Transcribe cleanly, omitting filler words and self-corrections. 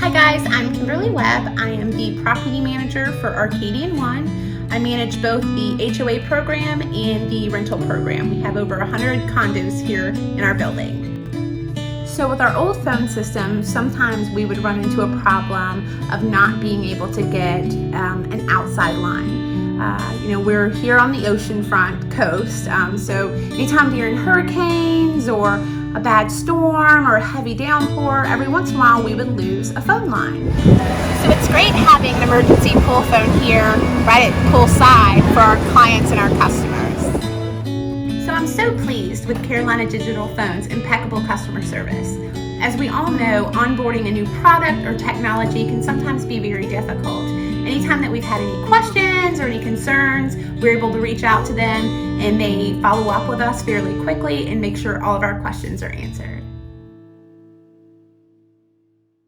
Hi guys, I'm Kimberly Webb. I am the property manager for Arcadian I. I manage both the HOA program and the rental program. We have over 100 condos here in our building. So with our old phone system, sometimes we would run into a problem of not being able to get an outside line. We're here on the oceanfront coast, so anytime during hurricanes or a bad storm or a heavy downpour, every once in a while we would lose a phone line. So it's great having an emergency pool phone here right at poolside for our clients and our customers. So I'm so pleased with Carolina Digital Phone's impeccable customer service. As we all know, onboarding a new product or technology can sometimes be very difficult. Anytime that we've had any questions or any concerns, we're able to reach out to them and they follow up with us fairly quickly and make sure all of our questions are answered.